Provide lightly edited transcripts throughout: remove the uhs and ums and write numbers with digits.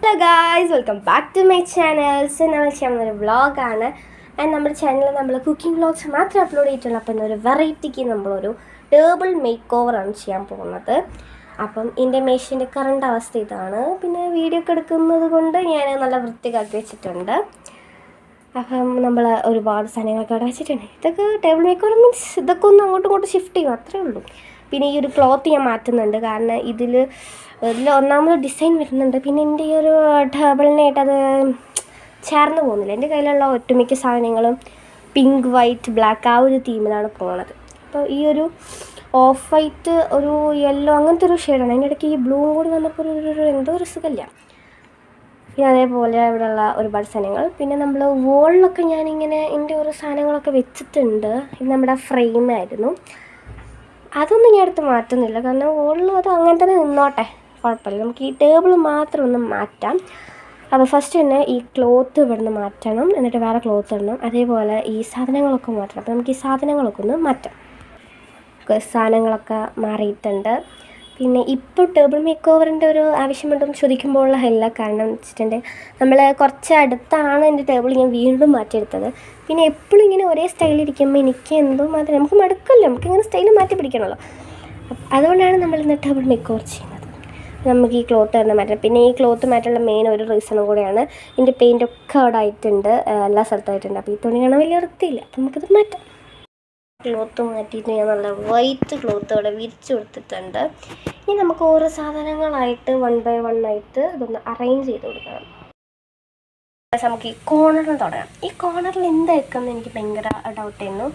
Hello guys, welcome back to my channel. So നമ്മൾ ചെയ്യുന്നൊരു വ്ളോഗാണ്. ആൻഡ് നമ്മുടെ ചാനലിൽ നമ്മൾ കുക്കിംഗ് വ്ളോഗ്സ് മാത്രമേ അപ്ലോഡ് ചെയ്തിട്ടുള്ളൂ. അപ്പം ഇന്നൊരു വെറൈറ്റിക്ക് നമ്മളൊരു ടേബിൾ മേക്ക് ഓവറാണ് ചെയ്യാൻ പോകുന്നത്. അപ്പം എൻ്റെ മേശിൻ്റെ കറണ്ട് അവസ്ഥ ഇതാണ്. പിന്നെ വീഡിയോ ഒക്കെ എടുക്കുന്നത് കൊണ്ട് ഞാൻ നല്ല വൃത്തിയാക്കി വെച്ചിട്ടുണ്ട്. അപ്പം നമ്മൾ ഒരുപാട് സാധനങ്ങളൊക്കെ അവിടെ വെച്ചിട്ടുണ്ട്. ഇതൊക്കെ ടേബിൾ മേക്ക് ഓവർ മീൻസ് ഇതൊക്കെ ഒന്ന് അങ്ങോട്ടും ഇങ്ങോട്ടും ഷിഫ്റ്റ് ചെയ്യും, അത്രേ ഉള്ളൂ. പിന്നെ ഈ ഒരു ക്ലോത്ത് ഞാൻ മാറ്റുന്നുണ്ട്, കാരണം ഇതിൽ ഒന്നാമത് ഡിസൈൻ വരുന്നുണ്ട്. പിന്നെ എൻ്റെ ഈ ഒരു ടേബിളിനായിട്ട് അത് ചേർന്ന് പോകുന്നില്ല. എൻ്റെ കയ്യിലുള്ള ഒട്ടുമിക്ക സാധനങ്ങളും പിങ്ക്, വൈറ്റ്, ബ്ലാക്ക് ആ ഒരു തീമിലാണ് പോകുന്നത്. അപ്പോൾ ഈ ഒരു ഓഫ് വൈറ്റ്, ഒരു യെല്ലോ അങ്ങനത്തെ ഒരു ഷെയ്ഡാണ്. അതിൻ്റെ ഇടയ്ക്ക് ഈ ബ്ലൂ കൂടി വന്നപ്പോൾ ഒരു എന്തോ ഒരു സുഖമില്ല. പിന്നെ അതേപോലെ ഇവിടെയുള്ള ഒരുപാട് സാധനങ്ങൾ. പിന്നെ നമ്മൾ വോളിലൊക്കെ ഞാനിങ്ങനെ എൻ്റെ ഓരോ സാധനങ്ങളൊക്കെ വെച്ചിട്ടുണ്ട്. ഇത് നമ്മുടെ ഫ്രെയിമായിരുന്നു. അതൊന്നും ഞാൻ എടുത്ത് മാറ്റുന്നില്ല, കാരണം വോളിൽ അത് അങ്ങനെ തന്നെ നിന്നോട്ടെ, കുഴപ്പമില്ല. നമുക്ക് ഈ ടേബിൾ മാത്രം ഒന്ന് മാറ്റാം. അപ്പോൾ ഫസ്റ്റ് തന്നെ ഈ ക്ലോത്ത് ഇവിടെ നിന്ന് മാറ്റണം, എന്നിട്ട് വേറെ ക്ലോത്ത് ഇടണം. അതേപോലെ ഈ സാധനങ്ങളൊക്കെ മാറ്റണം. അപ്പോൾ നമുക്ക് ഈ സാധനങ്ങളൊക്കെ ഒന്ന് മാറ്റാം. സാധനങ്ങളൊക്കെ മാറിയിട്ടുണ്ട്. പിന്നെ ഇപ്പോൾ ടേബിൾ മേക്ക് ഓവറിൻ്റെ ഒരു ആവശ്യമുണ്ടെന്ന് ചോദിക്കുമ്പോഴുള്ള അല്ല. കാരണം വെച്ചിട്ടുണ്ടെങ്കിൽ നമ്മൾ കുറച്ച് അടുത്താണ് എൻ്റെ ടേബിൾ ഞാൻ വീണ്ടും മാറ്റിയെടുത്തത്. പിന്നെ എപ്പോഴും ഇങ്ങനെ ഒരേ സ്റ്റൈലിരിക്കുമ്പോൾ എനിക്ക് എന്തോ മാത്രമേ നമുക്ക് മടുക്കല്ലോ, നമുക്കിങ്ങനെ സ്റ്റൈൽ മാറ്റി പിടിക്കണമല്ലോ. അതുകൊണ്ടാണ് നമ്മൾ ഇന്ന് ടേബിൾ മേക്ക് ഓവർ ചെയ്യുന്നത്. നമുക്ക് ഈ ക്ലോത്ത് തന്നെ മാറ്റാം. പിന്നെ ഈ ക്ലോത്ത് മാറ്റാനുള്ള മെയിൻ ഒരു റീസണും കൂടെയാണ്, ഇതിൻ്റെ പെയിൻ്റൊക്കെ അവിടെ ആയിട്ടുണ്ട്, എല്ലാ സ്ഥലത്തായിട്ടുണ്ട്. അപ്പോൾ ഈ തുണി കാണാൻ വലിയ വൃത്തിയില്ല, അപ്പോൾ നമുക്കത് മാറ്റാം. ക്ലോത്ത് മാറ്റിയിട്ട് ഞാൻ നല്ല വൈറ്റ് ക്ലോത്ത് അവിടെ വിരിച്ചു കൊടുത്തിട്ടുണ്ട്. ഇനി നമുക്ക് ഓരോ സാധനങ്ങളായിട്ട് 1 by 1 ആയിട്ട് ഇതൊന്ന് അറേഞ്ച് ചെയ്ത് കൊടുക്കണം. നമുക്ക് ഈ കോർണറിൽ തുടങ്ങാം. ഈ കോർണറിൽ എന്തായിരിക്കും എനിക്ക് ഭയങ്കര ഡൗട്ടായിരുന്നു.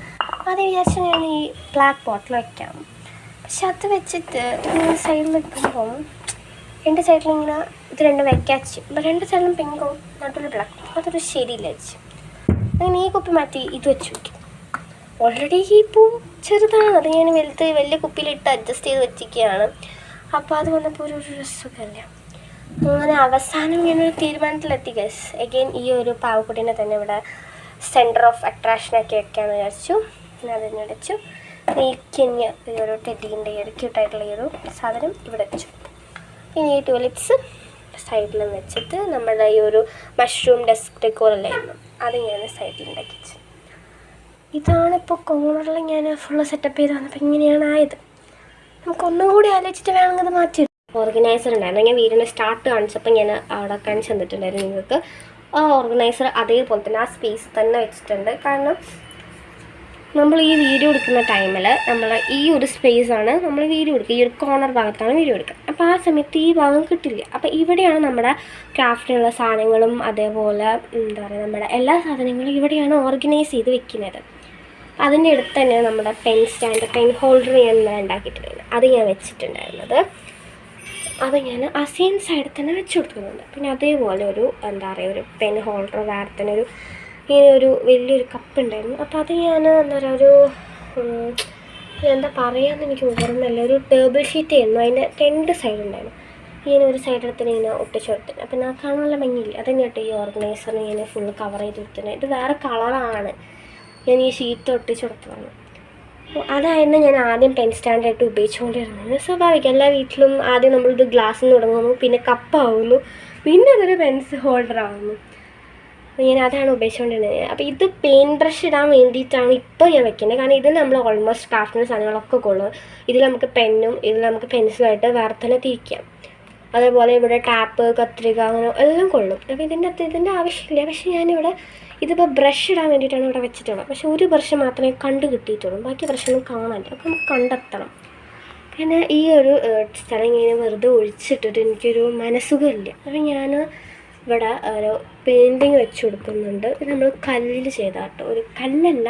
ആദ്യം വിചാരിച്ചു ഞാൻ ഈ ബ്ലാക്ക് ബോട്ടിൽ വയ്ക്കാം. പക്ഷെ അത് വെച്ചിട്ട് സൈഡിൽ വെക്കുമ്പം എൻ്റെ സൈഡിലിങ്ങനെ ഇത് രണ്ടും വയ്ക്കാച്ച്, അപ്പോൾ രണ്ട് സൈഡിലും പിങ്കും നടുവിൽ ബ്ലാക്ക്, അതൊരു ശരിയില്ല വെച്ച്. അങ്ങനെ ഈ കുപ്പി മാറ്റി ഇത് വെച്ച് വയ്ക്കും. ഓൾറെഡി ഈ പൂ ചെറുതാണ്, അത് ഞാൻ വലിയ കുപ്പിയിലിട്ട് അഡ്ജസ്റ്റ് ചെയ്ത് വെച്ചിരിക്കുകയാണ്. അപ്പോൾ അത് വന്നപ്പോൾ ഒരു രസമല്ല. അങ്ങനെ അവസാനം ഞാനൊരു തീരുമാനത്തിലെത്തി ഗൈസ്. എഗെയിൻ ഈ ഒരു പാവക്കുട്ടീനെ തന്നെ ഇവിടെ സെൻറ്റർ ഓഫ് അട്രാക്ഷനൊക്കെ വെക്കാമെന്ന് വിചാരിച്ചു. പിന്നെ അതിനെ വെച്ചു. ഈ കിഞ്ഞ് ഈ ഒരു ടെഡീൻ്റെ ഈ ഒരു ക്യൂട്ടായിട്ടുള്ള ഈ ഒരു സാധനം ഇവിടെ വെച്ചു. പിന്നെ ഈ ട്യൂലിപ്സ് സൈഡിലും വെച്ചിട്ട് നമ്മുടെ ഈ ഒരു മഷ്റൂം ഡെസ്ക് ഡെക്കോറല്ലായിരുന്നു, അത് ഞാൻ സൈഡിൽ ഉണ്ടാക്കി വെച്ചു. ഇതാണിപ്പോൾ കോർണറിൽ ഞാൻ ഫുള്ള് സെറ്റപ്പ് ചെയ്ത് വന്നപ്പോൾ ഇങ്ങനെയാണ് ആയത്. നമുക്കൊന്നും കൂടി ആലോചിച്ചിട്ട് വേണമെങ്കിൽ അത് മാറ്റി. ഓർഗനൈസർ ഉണ്ടായിരുന്നു, ഞാൻ വീടിൻ്റെ സ്റ്റാർട്ട് കാണിച്ചപ്പോൾ ഞാൻ അവിടെ കാണിച്ച് തന്നിട്ടുണ്ടായിരുന്നു നിങ്ങൾക്ക്. ആ ഓർഗനൈസർ അതേപോലെ തന്നെ ആ സ്പേസ് തന്നെ വെച്ചിട്ടുണ്ട്. കാരണം നമ്മൾ ഈ വീഡിയോ എടുക്കുന്ന ടൈമിൽ നമ്മൾ ഈ ഒരു സ്പേസാണ് നമ്മൾ വീഡിയോ എടുക്കുക, ഈ ഒരു കോർണർ ഭാഗത്താണ് വീഡിയോ എടുക്കുക. അപ്പോൾ ആ സമയത്ത് ഈ ഭാഗം കിട്ടില്ല. അപ്പോൾ ഇവിടെയാണ് നമ്മുടെ ക്രാഫ്റ്റിനുള്ള സാധനങ്ങളും അതേപോലെ എന്താ പറയുക നമ്മുടെ എല്ലാ സാധനങ്ങളും ഇവിടെയാണ് ഓർഗനൈസ് ചെയ്ത് വെക്കുന്നത്. അതിൻ്റെ അടുത്ത് തന്നെ നമ്മുടെ പെൻ സ്റ്റാൻഡ്, പെൻ ഹോൾഡർ ഞാൻ ഉണ്ടാക്കിയിട്ടുണ്ടായിരുന്നു, അത് ഞാൻ വെച്ചിട്ടുണ്ടായിരുന്നത്. അത് ഞാൻ ആ സെയിം സൈഡിൽ തന്നെ വെച്ച് കൊടുക്കുന്നുണ്ട്. പിന്നെ അതേപോലെ ഒരു എന്താ പറയുക ഒരു പെൻ ഹോൾഡർ വേറെ തന്നെ ഇങ്ങനെ ഒരു വലിയൊരു കപ്പ് ഉണ്ടായിരുന്നു. അപ്പോൾ അത് ഞാൻ എന്താ പറയുക ഒരു എന്താ പറയാമെന്ന് എനിക്ക് ഓർമ്മയില്ല, ഒരു ടേബിൾ ഷീറ്റ് ആയിരുന്നു. അതിൻ്റെ 2 സൈഡ് ഉണ്ടായിരുന്നു. ഇങ്ങനെ ഒരു സൈഡിടത്തിന് ഇങ്ങനെ ഒട്ടിച്ച് കൊടുത്തിട്ടുണ്ട്. അപ്പം ഞാൻ കാണാനുള്ള ഭംഗിയില്ല, അതുതന്നെയായിട്ട് ഈ ഓർഗനൈസറിന് ഇങ്ങനെ ഫുള്ള് കവർ ചെയ്ത് കൊടുത്തിട്ടുണ്ട്. ഇത് വേറെ കളറാണ്, ഞാൻ ഈ ഷീറ്റ് ഒട്ടിച്ച് കൊടുത്തതാണ്. അപ്പോൾ അതായിരുന്നു ഞാൻ ആദ്യം പെൻ സ്റ്റാൻഡായിട്ട് ഉപയോഗിച്ചുകൊണ്ടിരുന്നത്. സ്വാഭാവികം എല്ലാ വീട്ടിലും ആദ്യം നമ്മളിത് ഗ്ലാസ്സിൽ നിന്ന് തുടങ്ങുന്നു, പിന്നെ കപ്പാവുന്നു, പിന്നെ അതൊരു പെൻസിൽ ഹോൾഡർ ആവുന്നു. അപ്പോൾ ഞാൻ അതാണ് ഉപയോഗിച്ചുകൊണ്ടിരുന്നത്. അപ്പോൾ ഇത് പെയിൻറ്റ് ബ്രഷ് ഇടാൻ വേണ്ടിയിട്ടാണ് ഇപ്പോൾ ഞാൻ വെക്കുന്നത്. കാരണം ഇതിൽ നമ്മൾ ഓൾമോസ്റ്റ് ക്രാഫ്റ്റിൻ്റെ സാധനങ്ങളൊക്കെ കൊള്ളും. ഇതിൽ നമുക്ക് പെന്നും ഇതിൽ നമുക്ക് പെൻസിലായിട്ട് വേറെ തന്നെ തിരിക്കാം. അതേപോലെ ഇവിടെ ടാപ്പ്, കത്രിക അങ്ങനെ എല്ലാം കൊള്ളും. അപ്പോൾ ഇതിൻ്റെ ആവശ്യമില്ല. പക്ഷേ ഞാനിവിടെ ഇതിപ്പോൾ ബ്രഷ് ഇടാൻ വേണ്ടിയിട്ടാണ് ഇവിടെ വെച്ചിട്ടുള്ളത്. പക്ഷേ ഒരു ബ്രഷ് മാത്രമേ കണ്ട് കിട്ടിയിട്ടുള്ളൂ, ബാക്കി ബ്രഷൊന്നും കാണാനില്ല. അപ്പോൾ നമുക്ക് കണ്ടെത്തണം. പിന്നെ ഈ ഒരു സ്ഥലം ഇങ്ങനെ വെറുതെ ഒഴിച്ചിട്ടിട്ട് എനിക്കൊരു മനസ്സുഖമില്ല. അപ്പോൾ ഞാൻ ഇവിടെ ഒരു പെയിൻറ്റിങ് വെച്ച് കൊടുക്കുന്നുണ്ട്. ഇത് നമ്മൾ കല്ലിൽ ചെയ്താട്ടോ, ഒരു കല്ലല്ല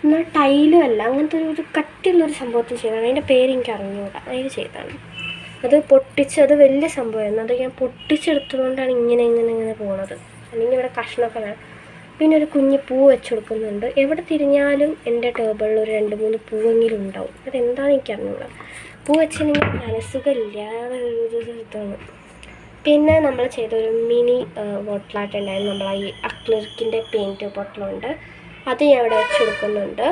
എന്നാൽ ടൈലും അല്ല, അങ്ങനത്തെ ഒരു കട്ടിയുള്ളൊരു സംഭവത്തിൽ ചെയ്തതാണ്. അതിൻ്റെ പേര് എനിക്ക് അറിഞ്ഞുകൂടാ, അതിൽ ചെയ്തതാണ്. അത് അത് വലിയ സംഭവമായിരുന്നു. അത് ഞാൻ പൊട്ടിച്ചെടുത്തുകൊണ്ടാണ് ഇങ്ങനെ പോകുന്നത്. അല്ലെങ്കിൽ ഇവിടെ കഷ്ണമൊക്കെ വേണം. പിന്നെ ഒരു കുഞ്ഞ് പൂ വെച്ച് കൊടുക്കുന്നുണ്ട്. എവിടെ തിരിഞ്ഞാലും എൻ്റെ ടേബിളിൽ ഒരു 2-3 പൂവെങ്കിലും ഉണ്ടാവും. അതെന്താണെന്ന് എനിക്കറിഞ്ഞൂടാ. പൂ വെച്ചില്ലെങ്കിൽ മനസ്സുഖമില്ലാതെ ഒരു ഇതാണ്. പിന്നെ നമ്മൾ ചെയ്തൊരു മിനി ബോട്ടിലായിട്ട് ഉണ്ടായിരുന്നു. നമ്മൾ ഈ അക്ലിറിക്കിൻ്റെ പെയിൻറ്റ് ബോട്ടിലുണ്ട്, അത് ഞാൻ ഇവിടെ വെച്ച് കൊടുക്കുന്നുണ്ട്.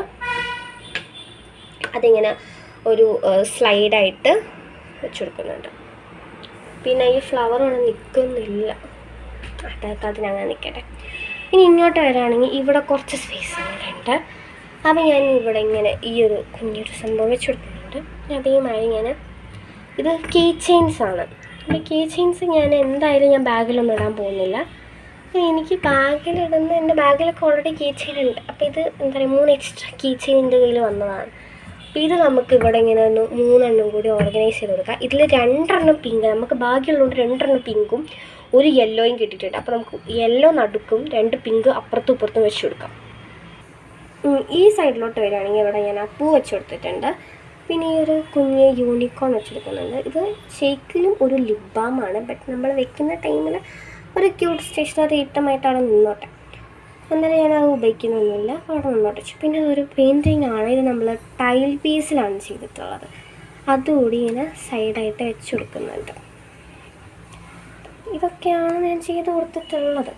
അതിങ്ങനെ ഒരു സ്ലൈഡായിട്ട് വെച്ച് കൊടുക്കുന്നുണ്ട്. പിന്നെ ഈ ഫ്ലവർ ഒന്നും നിൽക്കുന്നില്ല, അതിനങ്ങനെ നിൽക്കട്ടെ. ഇനി ഇങ്ങോട്ട് വരികയാണെങ്കിൽ ഇവിടെ കുറച്ച് സ്പേസ് ഉണ്ട്. അപ്പോൾ ഞാൻ ഇവിടെ ഇങ്ങനെ ഈ ഒരു കുഞ്ഞൊരു സംഭവം വെച്ച് കൊടുക്കുന്നുണ്ട്. അതേമാതിരി ഞാൻ ഇത് കീ ചെയിൻസാണ്. ഈ കീ ചെയിൻസ് ഞാൻ എന്തായാലും ഞാൻ ബാഗിലൊന്നും ഇടാൻ പോകുന്നില്ല. എനിക്ക് ബാഗിലിടുന്ന എൻ്റെ ബാഗിലൊക്കെ ഓൾറെഡി കീ ചെയിൻ ഉണ്ട്. അപ്പോൾ ഇത് എന്താ പറയുക 3 എക്സ്ട്രാ കീ ചെയിൻ എൻ്റെ കയ്യിൽ വന്നതാണ്. അപ്പോൾ ഇത് നമുക്ക് ഇവിടെ ഇങ്ങനെ ഒന്ന് 3 കൂടി ഓർഗനൈസ് ചെയ്ത് കൊടുക്കാം. ഇതിൽ 2 പിങ്ക്, നമുക്ക് ബാഗിയുള്ളതുകൊണ്ട് 2 പിങ്കും 1 യെല്ലോയും കിട്ടിയിട്ടുണ്ട്. അപ്പോൾ നമുക്ക് യെല്ലോ നടുക്കും 2 പിങ്ക് അപ്പുറത്തും ഇപ്പുറത്തും വെച്ച് കൊടുക്കാം. ഈ സൈഡിലോട്ട് വരികയാണെങ്കിൽ ഇവിടെ ഞാൻ ആ പൂ വെച്ച് കൊടുത്തിട്ടുണ്ട്. പിന്നെ ഈ ഒരു കുഞ്ഞ് യൂണിക്കോൺ വെച്ചെടുക്കുന്നുണ്ട്. ഇത് ഷേക്കിലും ഒരു ലിപ് ബാമാണ്. ബട്ട് നമ്മൾ വെക്കുന്ന ടൈമിൽ ഒരു ക്യൂട്ട് സ്റ്റേഷനറി ഐറ്റമായിട്ടാണ് നിന്നോട്ടെ. എന്നാലും ഞാനത് ഉപയോഗിക്കുന്നൊന്നുമില്ല, അവിടെ നിന്നോട്ട് വെച്ചു. പിന്നെ അതൊരു പെയിൻറ്റിങ് ആണ്. ഇത് നമ്മൾ ടൈൽ പീസിലാണ് ചെയ്തിട്ടുള്ളത്. അതുകൂടി ഇങ്ങനെ സൈഡായിട്ട് വെച്ച് കൊടുക്കുന്നുണ്ട്. ഇതൊക്കെയാണ് ഞാൻ ചെയ്ത് കൊടുത്തിട്ടുള്ളത്.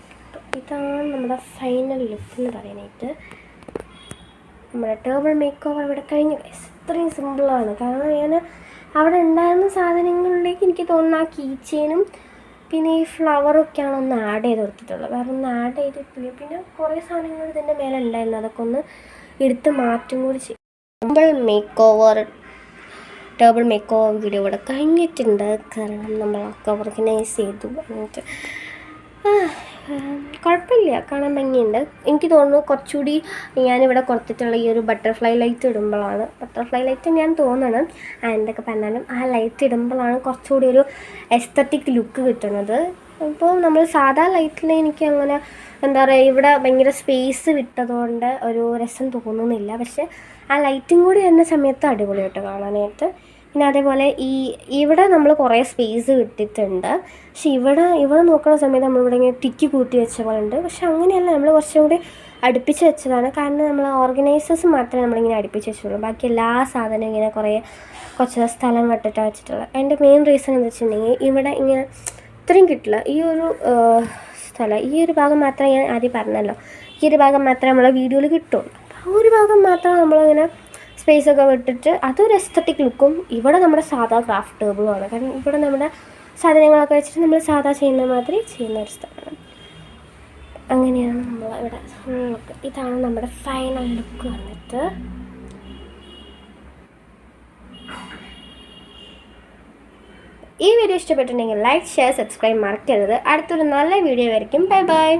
ഇതാണ് നമ്മുടെ ഫൈനൽ ലുക്ക് എന്ന് പറയാനായിട്ട്. നമ്മുടെ ടേബിൾ മേക്ക് ഓവർ ഇവിടെ കഴിഞ്ഞു. ഇത്രയും സിമ്പിളാണ്. കാരണം ഞാൻ അവിടെ ഉണ്ടായിരുന്ന സാധനങ്ങളിലേക്ക് എനിക്ക് തോന്നുന്നു ആ കീ ചെയിനും പിന്നെ ഈ ഫ്ലവറൊക്കെയാണ് ഒന്ന് ആഡ് ചെയ്ത് കൊടുത്തിട്ടുള്ളത്. വേറെ ഒന്ന് ആഡ് ചെയ്തിട്ടില്ല. പിന്നെ കുറേ സാധനങ്ങൾ ഇതിൻ്റെ മേലെ ഉണ്ടായിരുന്നു, അതൊക്കെ ഒന്ന് എടുത്ത് മാറ്റും കൂടി ചെയ്യും. ടേബിൾ മേക്ക് ഓവർ വീഡിയോ ഇവിടെ കഴിഞ്ഞിട്ടുണ്ട്. കാരണം നമ്മൾ ഒക്കെ ഓർഗനൈസ് ചെയ്തു. എന്നിട്ട് കുഴപ്പമില്ല, കാണാൻ ഭംഗിയുണ്ട്. എനിക്ക് തോന്നുന്നു കുറച്ചുകൂടി ഞാനിവിടെ കൊടുത്തിട്ടുള്ള ഈ ഒരു ബട്ടർഫ്ലൈ ലൈറ്റ് ഇടുമ്പോഴാണ്, ബട്ടർഫ്ലൈ ലൈറ്റ് ഞാൻ തോന്നണം എന്തൊക്കെ പറഞ്ഞാലും ആ ലൈറ്റ് ഇടുമ്പോഴാണ് കുറച്ചുകൂടി ഒരു എസ്തറ്റിക് ലുക്ക് കിട്ടുന്നത്. ഇപ്പോൾ നമ്മൾ സാധാ ലൈറ്റിൽ എനിക്ക് അങ്ങനെ എന്താ പറയുക, ഇവിടെ ഭയങ്കര സ്പേസ് വിട്ടതുകൊണ്ട് ഒരു രസം തോന്നുന്നില്ല. പക്ഷേ ആ ലൈറ്റും കൂടി വരുന്ന സമയത്ത് അടിപൊളിയായിട്ട് കാണാനായിട്ട്. പിന്നെ അതേപോലെ ഇവിടെ നമ്മൾ കുറേ സ്പേസ് കിട്ടിയിട്ടുണ്ട്. പക്ഷെ ഇവിടെ നോക്കുന്ന സമയത്ത് നമ്മളിവിടെ ഇങ്ങനെ തിക്കി കൂട്ടി വെച്ച പോലെ ഉണ്ട്. പക്ഷെ അങ്ങനെയല്ല, നമ്മൾ കുറച്ചും കൂടി അടുപ്പിച്ച് വെച്ചതാണ്. കാരണം നമ്മൾ ഓർഗനൈസേഴ്സ് മാത്രമേ നമ്മളിങ്ങനെ അടുപ്പിച്ച് വെച്ചുള്ളൂ. ബാക്കി എല്ലാ സാധനവും ഇങ്ങനെ കുറച്ച് സ്ഥലം വിട്ടിട്ടാണ് വെച്ചിട്ടുള്ളത്. അതിൻ്റെ മെയിൻ റീസൺ എന്താ വെച്ചിട്ടുണ്ടെങ്കിൽ ഇവിടെ ഇങ്ങനെ ഇത്രയും കിട്ടില്ല. ഈ ഒരു സ്ഥലം, ഈ ഒരു ഭാഗം മാത്രമേ, ഞാൻ ആദ്യം പറഞ്ഞല്ലോ, ഈ ഒരു ഭാഗം മാത്രമേ നമ്മളെ വീഡിയോയിൽ കിട്ടുള്ളൂ. ആ ഒരു ഭാഗം മാത്രം നമ്മളിങ്ങനെ സ്പേസൊക്കെ വിട്ടിട്ട് അതൊരു എസ്തറ്റിക് ലുക്കും. ഇവിടെ നമ്മുടെ സാധാ ക്രാഫ്റ്റ് ടേബിളുമാണ്. കാരണം ഇവിടെ നമ്മുടെ സാധനങ്ങളൊക്കെ വെച്ചിട്ട് നമ്മൾ സാധാ ചെയ്യുന്ന മാതിരി ചെയ്യുന്ന ഒരു സ്ഥലമാണ്. അങ്ങനെയാണ് നമ്മൾ ഇവിടെ ലുക്ക്. ഇതാണ് നമ്മുടെ ഫൈനൽ ലുക്ക് വന്നിട്ട്. ഈ വീഡിയോ ഇഷ്ടപ്പെട്ടിട്ടുണ്ടെങ്കിൽ ലൈക്ക്, ഷെയർ, സബ്സ്ക്രൈബ് മറക്കരുത്. അടുത്തൊരു നല്ല വീഡിയോ ആയിരിക്കും. Bye bye.